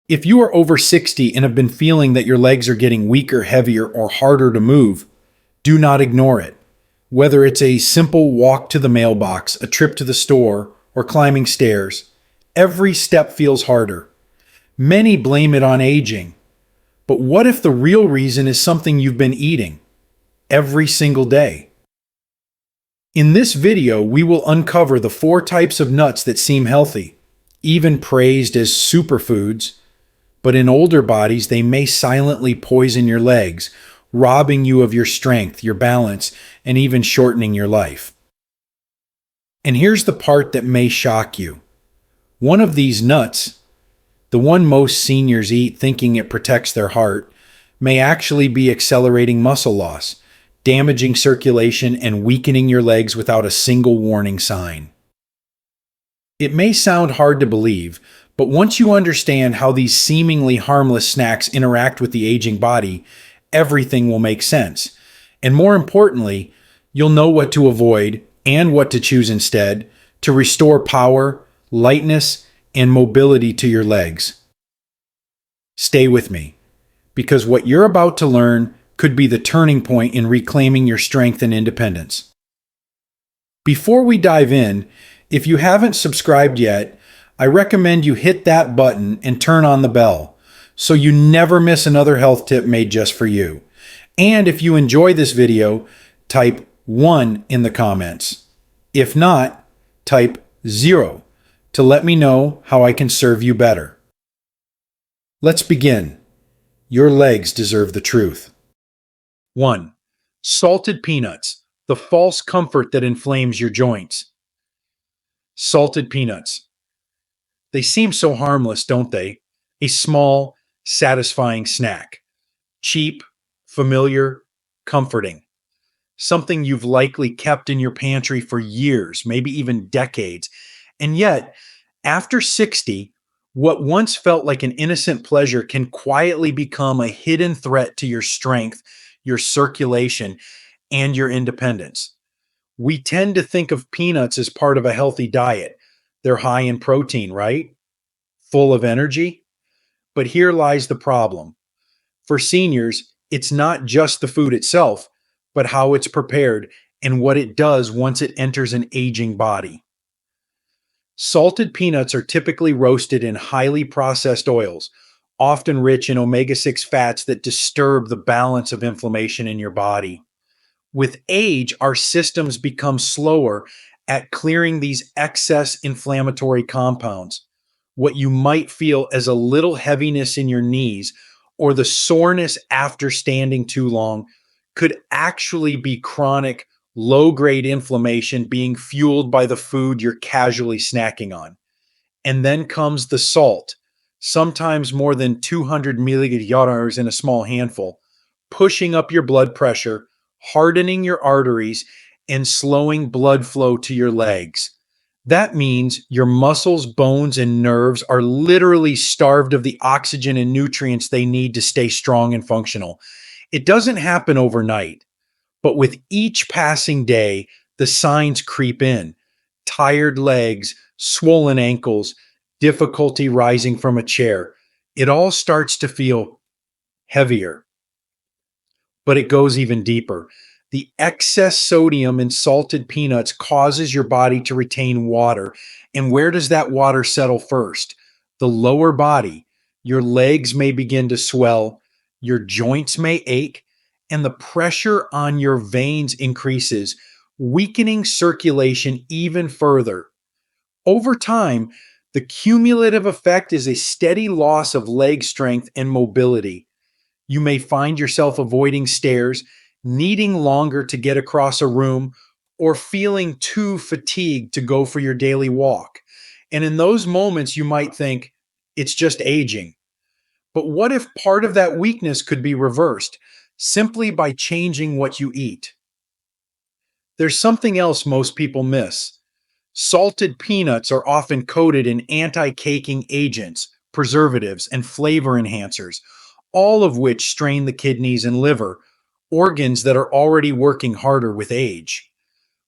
If you are over 60 and have been feeling that your legs are getting weaker, heavier, or harder to move, do not ignore it. Whether it's a simple walk to the mailbox, a trip to the store, or climbing stairs, every step feels harder. Many blame it on aging. But what if the real reason is something you've been eating every single day? In this video, we will uncover the 4 types of nuts that seem healthy, even praised as superfoods, but in older bodies, they may silently poison your legs, robbing you of your strength, your balance, and even shortening your life. And here's the part that may shock you. One of these nuts, the one most seniors eat thinking it protects their heart, may actually be accelerating muscle loss, damaging circulation, and weakening your legs without a single warning sign. It may sound hard to believe, but once you understand how these seemingly harmless snacks interact with the aging body, everything will make sense. And more importantly, you'll know what to avoid and what to choose instead to restore power, lightness, and mobility to your legs. Stay with me, because what you're about to learn could be the turning point in reclaiming your strength and independence. Before we dive in, if you haven't subscribed yet, I recommend you hit that button and turn on the bell so you never miss another health tip made just for you. And if you enjoy this video, type 1 in the comments. If not, type 0 to let me know how I can serve you better. Let's begin. Your legs deserve the truth. 1. Salted peanuts, the false comfort that inflames your joints. Salted peanuts. They seem so harmless, don't they? A small, satisfying snack. Cheap, familiar, comforting. Something you've likely kept in your pantry for years, maybe even decades. And yet, after 60, what once felt like an innocent pleasure can quietly become a hidden threat to your strength, your circulation, and your independence. We tend to think of peanuts as part of a healthy diet. They're high in protein, right? Full of energy. But here lies the problem. For seniors, it's not just the food itself, but how it's prepared and what it does once it enters an aging body. Salted peanuts are typically roasted in highly processed oils, often rich in omega-6 fats that disturb the balance of inflammation in your body. With age, our systems become slower at clearing these excess inflammatory compounds. What you might feel as a little heaviness in your knees or the soreness after standing too long could actually be chronic, low-grade inflammation being fueled by the food you're casually snacking on. And then comes the salt, sometimes more than 200 milliliters in a small handful, pushing up your blood pressure, hardening your arteries, and slowing blood flow to your legs. That means your muscles, bones, and nerves are literally starved of the oxygen and nutrients they need to stay strong and functional. It doesn't happen overnight, but with each passing day, the signs creep in. Tired legs, swollen ankles, difficulty rising from a chair. It all starts to feel heavier. But it goes even deeper. The excess sodium in salted peanuts causes your body to retain water. And where does that water settle first? The lower body. Your legs may begin to swell, your joints may ache, and the pressure on your veins increases, weakening circulation even further. Over time, the cumulative effect is a steady loss of leg strength and mobility. You may find yourself avoiding stairs, needing longer to get across a room, or feeling too fatigued to go for your daily walk. And in those moments, you might think, it's just aging. But what if part of that weakness could be reversed simply by changing what you eat? There's something else most people miss. Salted peanuts are often coated in anti-caking agents, preservatives, and flavor enhancers, all of which strain the kidneys and liver, organs that are already working harder with age.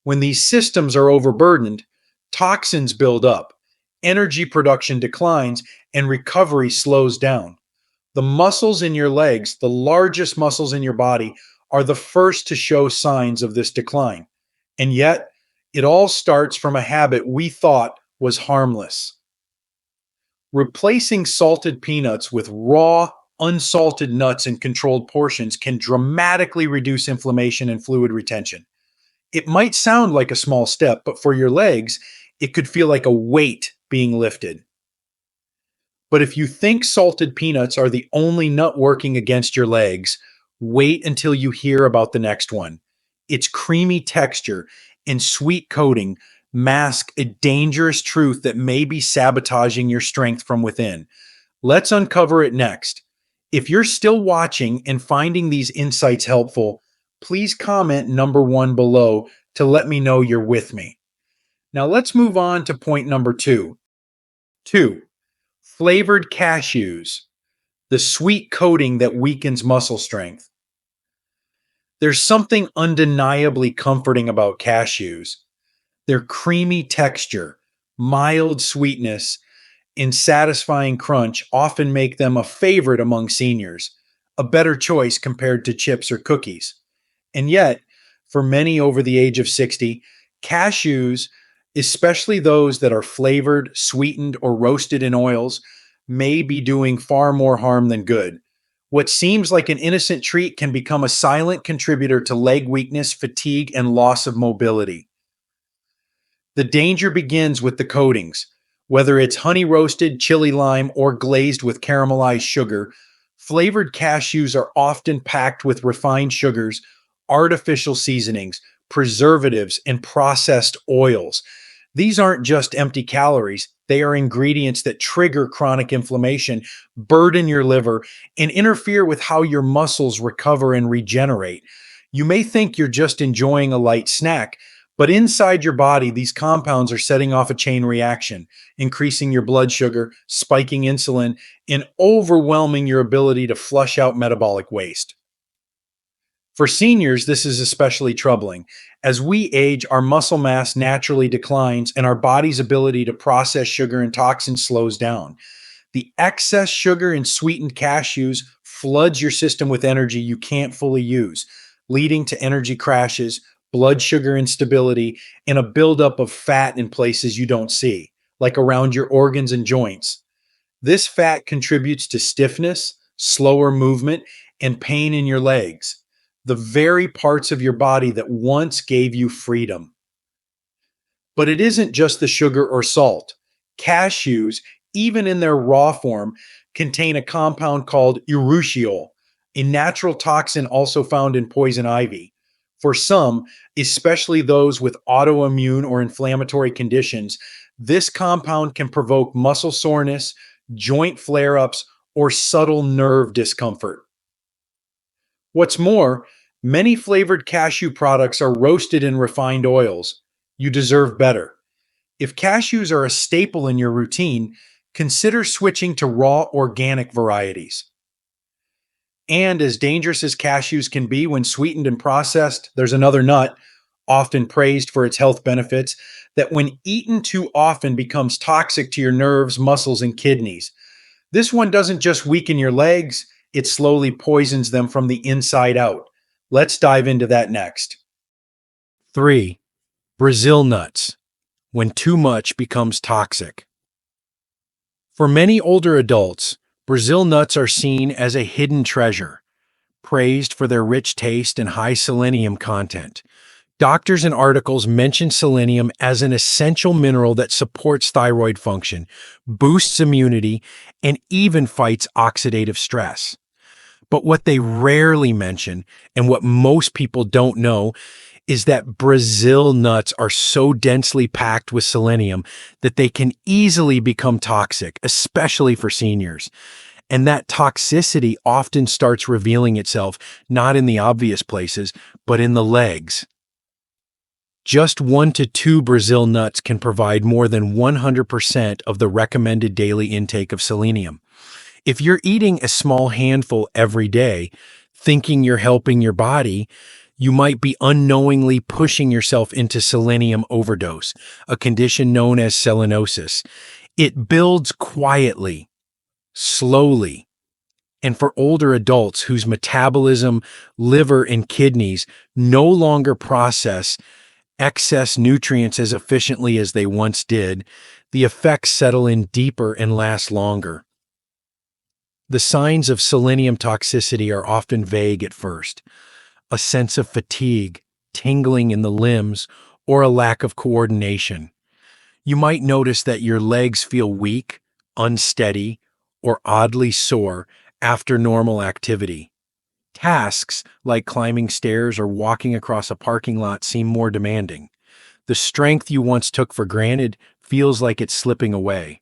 When these systems are overburdened, toxins build up, energy production declines, and recovery slows down. The muscles in your legs, the largest muscles in your body, are the first to show signs of this decline. And yet, it all starts from a habit we thought was harmless. Replacing salted peanuts with raw, unsalted nuts in controlled portions can dramatically reduce inflammation and fluid retention. It might sound like a small step, but for your legs, it could feel like a weight being lifted. But if you think salted peanuts are the only nut working against your legs, wait until you hear about the next one. Its creamy texture and sweet coating mask a dangerous truth that may be sabotaging your strength from within. Let's uncover it next. If you're still watching and finding these insights helpful, please comment number 1 below to let me know you're with me. Now let's move on to point number 2. 2. Flavored cashews, the sweet coating that weakens muscle strength. There's something undeniably comforting about cashews. Their creamy texture, mild sweetness, and satisfying crunch often make them a favorite among seniors, a better choice compared to chips or cookies. And yet, for many over the age of 60, cashews, especially those that are flavored, sweetened, or roasted in oils, may be doing far more harm than good. What seems like an innocent treat can become a silent contributor to leg weakness, fatigue, and loss of mobility. The danger begins with the coatings. Whether it's honey roasted, chili lime, or glazed with caramelized sugar, flavored cashews are often packed with refined sugars, artificial seasonings, preservatives, and processed oils. These aren't just empty calories, they are ingredients that trigger chronic inflammation, burden your liver, and interfere with how your muscles recover and regenerate. You may think you're just enjoying a light snack, but inside your body, these compounds are setting off a chain reaction, increasing your blood sugar, spiking insulin, and overwhelming your ability to flush out metabolic waste. For seniors, this is especially troubling. As we age, our muscle mass naturally declines and our body's ability to process sugar and toxins slows down. The excess sugar in sweetened cashews floods your system with energy you can't fully use, leading to energy crashes, blood sugar instability, and a buildup of fat in places you don't see, like around your organs and joints. This fat contributes to stiffness, slower movement, and pain in your legs, the very parts of your body that once gave you freedom. But it isn't just the sugar or salt. Cashews, even in their raw form, contain a compound called urushiol, a natural toxin also found in poison ivy. For some, especially those with autoimmune or inflammatory conditions, this compound can provoke muscle soreness, joint flare ups, or subtle nerve discomfort. What's more, many flavored cashew products are roasted in refined oils. You deserve better. If cashews are a staple in your routine, consider switching to raw organic varieties. And as dangerous as cashews can be when sweetened and processed, there's another nut, often praised for its health benefits, that when eaten too often becomes toxic to your nerves, muscles, and kidneys. This one doesn't just weaken your legs, it slowly poisons them from the inside out. Let's dive into that next. 3. Brazil nuts. When too much becomes toxic. For many older adults, Brazil nuts are seen as a hidden treasure, praised for their rich taste and high selenium content. Doctors and articles mention selenium as an essential mineral that supports thyroid function, boosts immunity, and even fights oxidative stress. But what they rarely mention, and what most people don't know, is that Brazil nuts are so densely packed with selenium that they can easily become toxic, especially for seniors. And that toxicity often starts revealing itself not in the obvious places, but in the legs. Just 1 to 2 Brazil nuts can provide more than 100% of the recommended daily intake of selenium. If you're eating a small handful every day, thinking you're helping your body, you might be unknowingly pushing yourself into selenium overdose, a condition known as selenosis. It builds quietly, slowly. And for older adults whose metabolism, liver, and kidneys no longer process excess nutrients as efficiently as they once did, the effects settle in deeper and last longer. The signs of selenium toxicity are often vague at first: a sense of fatigue, tingling in the limbs, or a lack of coordination. You might notice that your legs feel weak, unsteady, or oddly sore after normal activity. Tasks like climbing stairs or walking across a parking lot seem more demanding. The strength you once took for granted feels like it's slipping away.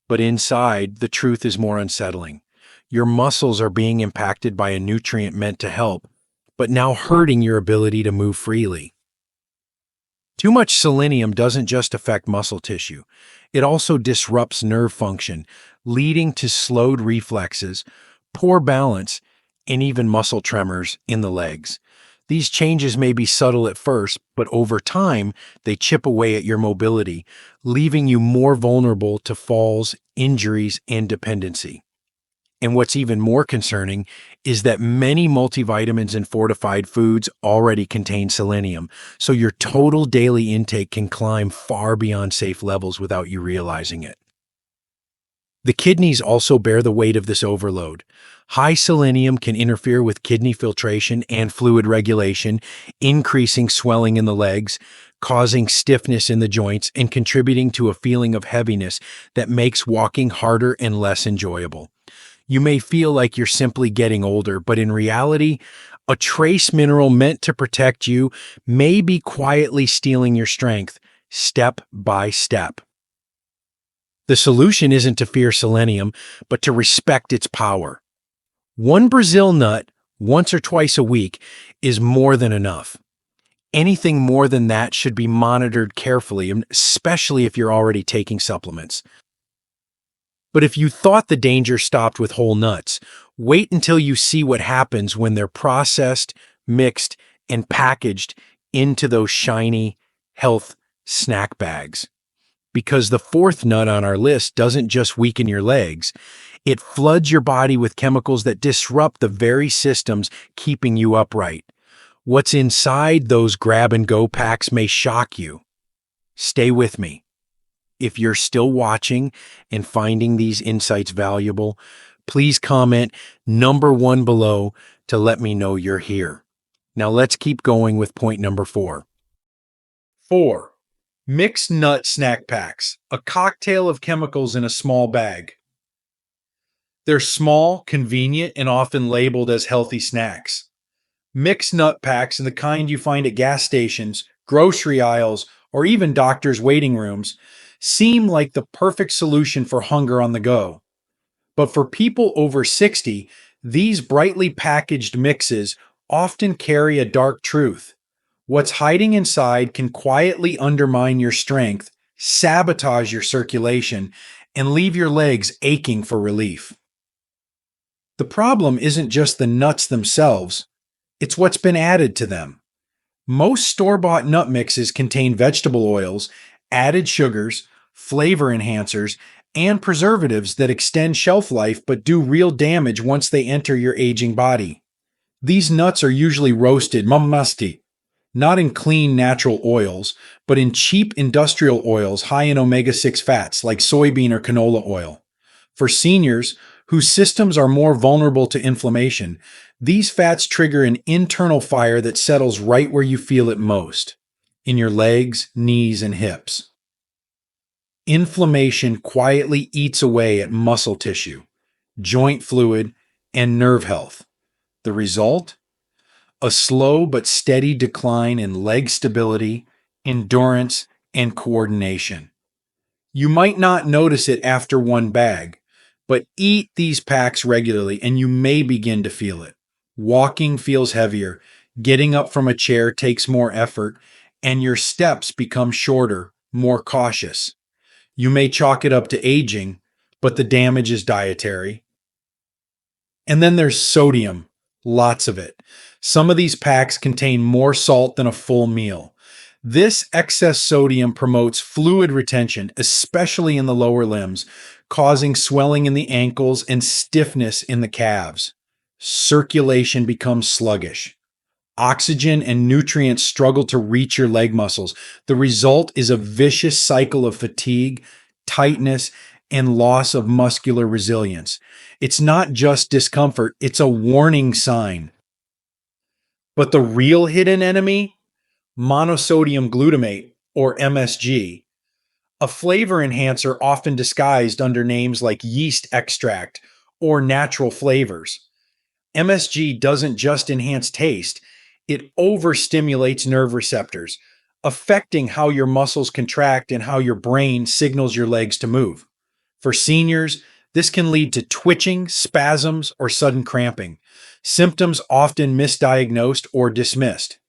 But inside, the truth is more unsettling. Your muscles are being impacted by a nutrient meant to help, but now hurting your ability to move freely. Too much selenium doesn't just affect muscle tissue, it also disrupts nerve function, leading to slowed reflexes, poor balance, and even muscle tremors in the legs. These changes may be subtle at first, but over time, they chip away at your mobility, leaving you more vulnerable to falls, injuries, and dependency. And what's even more concerning is that many multivitamins and fortified foods already contain selenium, so your total daily intake can climb far beyond safe levels without you realizing it. The kidneys also bear the weight of this overload. High selenium can interfere with kidney filtration and fluid regulation, increasing swelling in the legs, causing stiffness in the joints, and contributing to a feeling of heaviness that makes walking harder and less enjoyable. You may feel like you're simply getting older, but in reality, a trace mineral meant to protect you may be quietly stealing your strength, step by step. The solution isn't to fear selenium, but to respect its power. One Brazil nut, once or twice a week, is more than enough. Anything more than that should be monitored carefully, especially if you're already taking supplements. But if you thought the danger stopped with whole nuts, wait until you see what happens when they're processed, mixed, and packaged into those shiny health snack bags. Because the fourth nut on our list doesn't just weaken your legs, it floods your body with chemicals that disrupt the very systems keeping you upright. What's inside those grab-and-go packs may shock you. Stay with me. If you're still watching and finding these insights valuable, please comment number 1 below to let me know you're here. Now let's keep going with point number 4. 4. Mixed nut snack packs, a cocktail of chemicals in a small bag. They're small, convenient, and often labeled as healthy snacks. Mixed nut packs, and the kind you find at gas stations, grocery aisles, or even doctors' waiting rooms, seem like the perfect solution for hunger on the go. But for people over 60, these brightly packaged mixes often carry a dark truth. What's hiding inside can quietly undermine your strength, sabotage your circulation, and leave your legs aching for relief. The problem isn't just the nuts themselves, it's what's been added to them. Most store-bought nut mixes contain vegetable oils, added sugars, flavor enhancers, and preservatives that extend shelf life but do real damage once they enter your aging body. These nuts are usually roasted mamasti, not in clean natural oils, but in cheap industrial oils high in omega-6 fats like soybean or canola oil. For seniors whose systems are more vulnerable to inflammation, these fats trigger an internal fire that settles right where you feel it most, in your legs, knees, and hips. Inflammation quietly eats away at muscle tissue, joint fluid, and nerve health. The result? A slow but steady decline in leg stability, endurance, and coordination. You might not notice it after one bag, but eat these packs regularly and you may begin to feel it. Walking feels heavier, getting up from a chair takes more effort, and your steps become shorter, more cautious. You may chalk it up to aging, but the damage is dietary. And then there's sodium, lots of it. Some of these packs contain more salt than a full meal. This excess sodium promotes fluid retention, especially in the lower limbs, causing swelling in the ankles and stiffness in the calves. Circulation becomes sluggish. Oxygen and nutrients struggle to reach your leg muscles. The result is a vicious cycle of fatigue, tightness, and loss of muscular resilience. It's not just discomfort, it's a warning sign. But the real hidden enemy? Monosodium glutamate, or MSG, a flavor enhancer often disguised under names like yeast extract or natural flavors. MSG doesn't just enhance taste, it overstimulates nerve receptors, affecting how your muscles contract and how your brain signals your legs to move. For seniors, this can lead to twitching, spasms, or sudden cramping, symptoms often misdiagnosed or dismissed.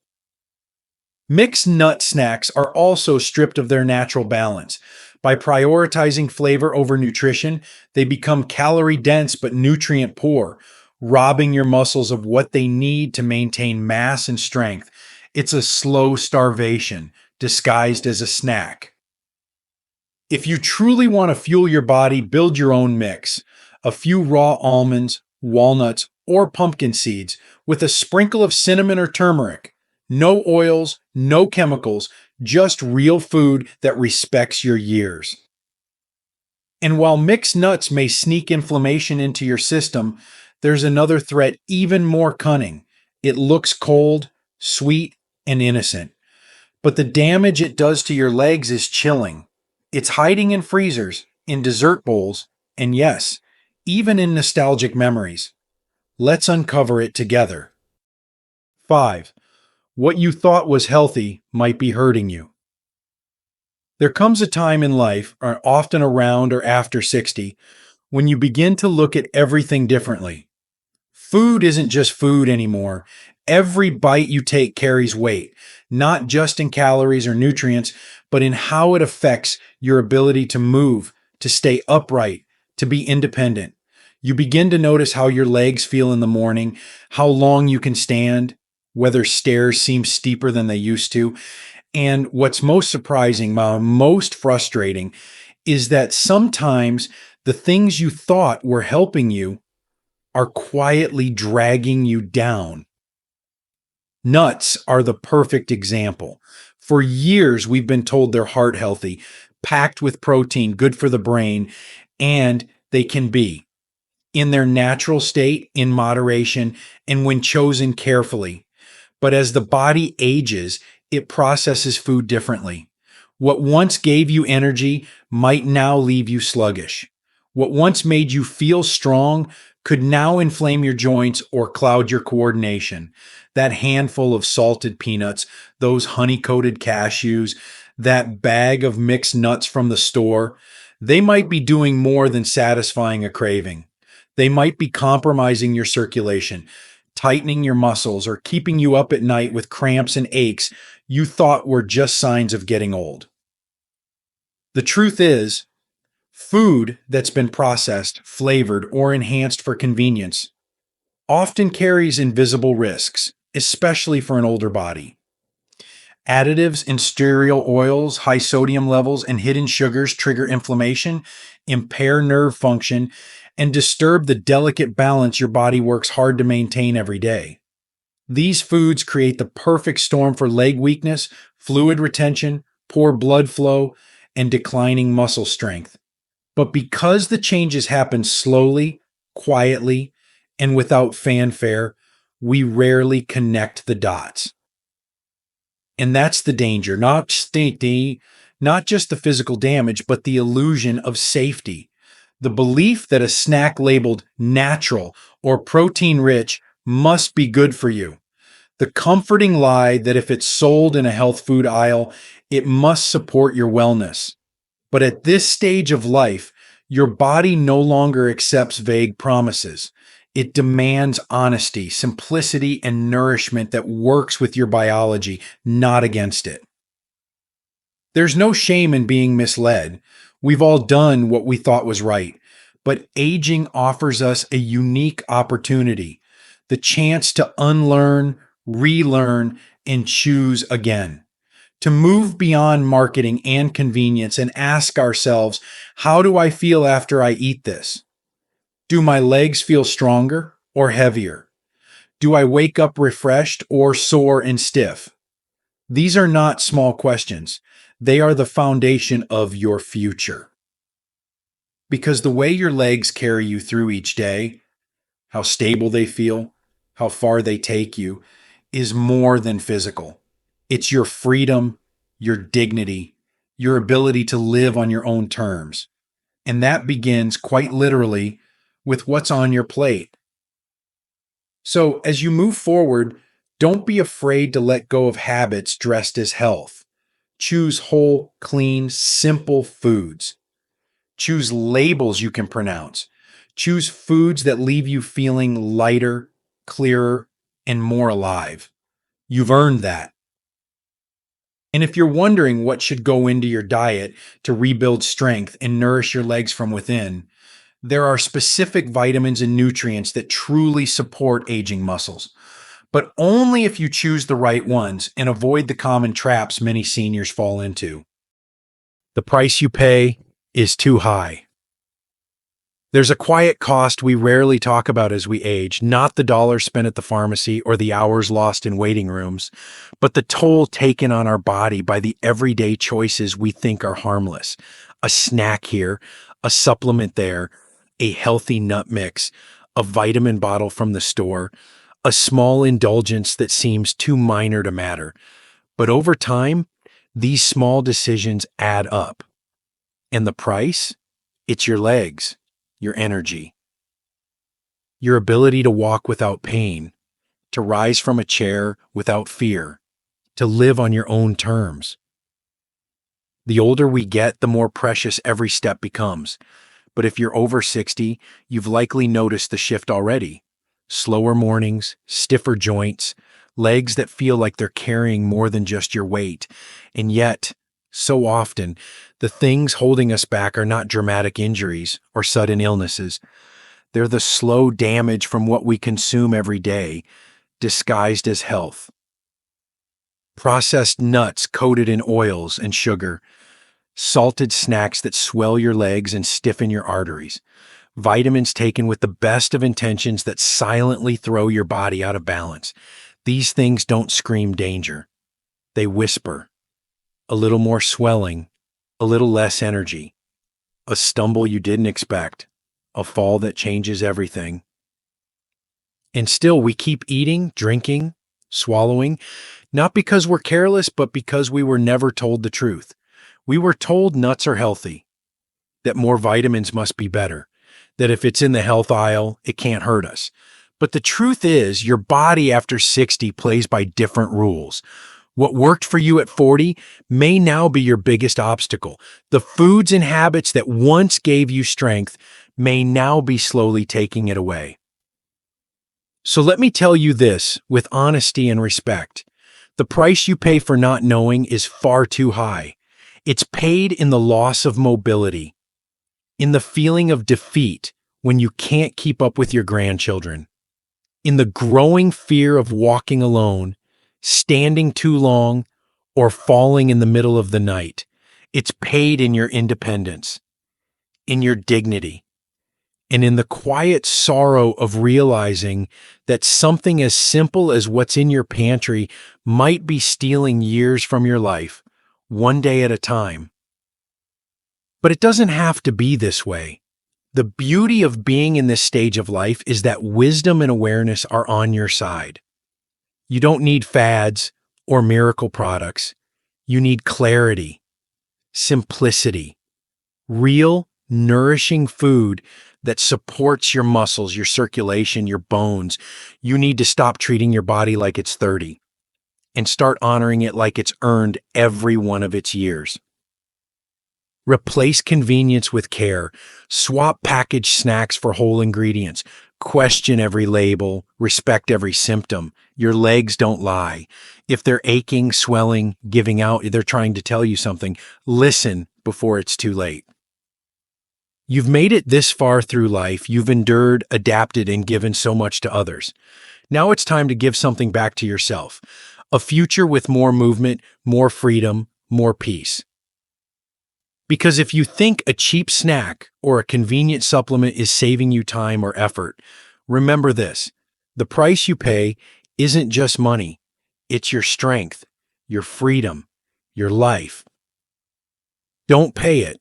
Mixed nut snacks are also stripped of their natural balance. By prioritizing flavor over nutrition, they become calorie dense but nutrient poor, robbing your muscles of what they need to maintain mass and strength. It's a slow starvation disguised as a snack. If you truly want to fuel your body, build your own mix. A few raw almonds, walnuts, or pumpkin seeds with a sprinkle of cinnamon or turmeric. No oils, no chemicals, just real food that respects your years. And while mixed nuts may sneak inflammation into your system, there's another threat even more cunning. It looks cold, sweet, and innocent. But the damage it does to your legs is chilling. It's hiding in freezers, in dessert bowls, and yes, even in nostalgic memories. Let's uncover it together. 5. What you thought was healthy might be hurting you. There comes a time in life, or often around or after 60, when you begin to look at everything differently. Food isn't just food anymore. Every bite you take carries weight, not just in calories or nutrients, but in how it affects your ability to move, to stay upright, to be independent. You begin to notice how your legs feel in the morning, how long you can stand, whether stairs seem steeper than they used to. And what's most surprising, most frustrating, is that sometimes the things you thought were helping you are quietly dragging you down. Nuts are the perfect example. For years, we've been told they're heart healthy, packed with protein, good for the brain, and they can be in their natural state, in moderation, and when chosen carefully. But as the body ages, it processes food differently. What once gave you energy might now leave you sluggish. What once made you feel strong could now inflame your joints or cloud your coordination. That handful of salted peanuts, those honey-coated cashews, that bag of mixed nuts from the store, they might be doing more than satisfying a craving. They might be compromising your circulation, tightening your muscles, or keeping you up at night with cramps and aches you thought were just signs of getting old. The truth is, food that's been processed, flavored, or enhanced for convenience often carries invisible risks, especially for an older body. Additives in stearyl oils, high sodium levels, and hidden sugars trigger inflammation, impair nerve function, and disturb the delicate balance your body works hard to maintain every day. These foods create the perfect storm for leg weakness, fluid retention, poor blood flow, and declining muscle strength. But because the changes happen slowly, quietly, and without fanfare, we rarely connect the dots. And that's the danger, not just the physical damage, but the illusion of safety. The belief that a snack labeled natural or protein rich must be good for you. The comforting lie that if it's sold in a health food aisle, it must support your wellness. But at this stage of life, your body no longer accepts vague promises. It demands honesty, simplicity, and nourishment that works with your biology, not against it. There's no shame in being misled. We've all done what we thought was right. But aging offers us a unique opportunity, the chance to unlearn, relearn, and choose again. To move beyond marketing and convenience and ask ourselves, how do I feel after I eat this? Do my legs feel stronger or heavier? Do I wake up refreshed or sore and stiff? These are not small questions. They are the foundation of your future. Because the way your legs carry you through each day, how stable they feel, how far they take you, is more than physical. It's your freedom, your dignity, your ability to live on your own terms. And that begins quite literally with what's on your plate. So, as you move forward, don't be afraid to let go of habits dressed as health. Choose whole, clean, simple foods. Choose labels you can pronounce. Choose foods that leave you feeling lighter, clearer, and more alive. You've earned that. And if you're wondering what should go into your diet to rebuild strength and nourish your legs from within, there are specific vitamins and nutrients that truly support aging muscles, but only if you choose the right ones and avoid the common traps many seniors fall into. The price you pay is too high. There's a quiet cost we rarely talk about as we age, not the dollars spent at the pharmacy or the hours lost in waiting rooms, but the toll taken on our body by the everyday choices we think are harmless. A snack here, a supplement there, a healthy nut mix, a vitamin bottle from the store, a small indulgence that seems too minor to matter. But over time, these small decisions add up. And the price? It's your legs, your energy, your ability to walk without pain, to rise from a chair without fear, to live on your own terms. The older we get, the more precious every step becomes. But if you're over 60, you've likely noticed the shift already. Slower mornings, stiffer joints, legs that feel like they're carrying more than just your weight. And yet, so often, the things holding us back are not dramatic injuries or sudden illnesses. They're the slow damage from what we consume every day, disguised as health. Processed nuts coated in oils and sugar, salted snacks that swell your legs and stiffen your arteries, vitamins taken with the best of intentions that silently throw your body out of balance. These things don't scream danger. They whisper. A little more swelling, a little less energy, a stumble you didn't expect, a fall that changes everything. And still we keep eating, drinking, swallowing, not because we're careless, but because we were never told the truth. We were told nuts are healthy, that more vitamins must be better, that if it's in the health aisle, it can't hurt us. But the truth is, your body after 60 plays by different rules. What worked for you at 40 may now be your biggest obstacle. The foods and habits that once gave you strength may now be slowly taking it away. So let me tell you this with honesty and respect. The price you pay for not knowing is far too high. It's paid in the loss of mobility, in the feeling of defeat when you can't keep up with your grandchildren, in the growing fear of walking alone, standing too long, or falling in the middle of the night. It's paid in your independence, in your dignity, and in the quiet sorrow of realizing that something as simple as what's in your pantry might be stealing years from your life, one day at a time. But it doesn't have to be this way. The beauty of being in this stage of life is that wisdom and awareness are on your side. You don't need fads or miracle products. You need clarity, simplicity, real, nourishing food that supports your muscles, your circulation, your bones. You need to stop treating your body like it's 30 and start honoring it like it's earned every one of its years. Replace convenience with care. Swap packaged snacks for whole ingredients. Question every label. Respect every symptom. Your legs don't lie. If they're aching, swelling, giving out, they're trying to tell you something. Listen before it's too late. You've made it this far through life. You've endured, adapted, and given so much to others. Now it's time to give something back to yourself. A future with more movement, more freedom, more peace. Because if you think a cheap snack or a convenient supplement is saving you time or effort, remember this: the price you pay isn't just money, it's your strength, your freedom, your life. Don't pay it.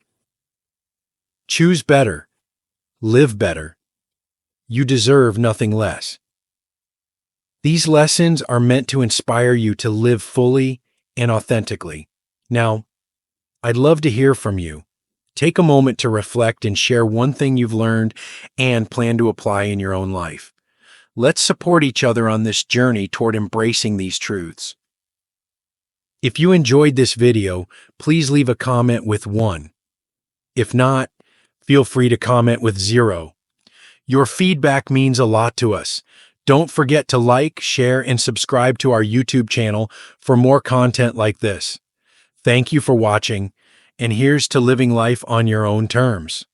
Choose better. Live better. You deserve nothing less. These lessons are meant to inspire you to live fully and authentically. Now, I'd love to hear from you. Take a moment to reflect and share one thing you've learned and plan to apply in your own life. Let's support each other on this journey toward embracing these truths. If you enjoyed this video, please leave a comment with 1. If not, feel free to comment with 0. Your feedback means a lot to us. Don't forget to like, share, and subscribe to our YouTube channel for more content like this. Thank you for watching, and here's to living life on your own terms.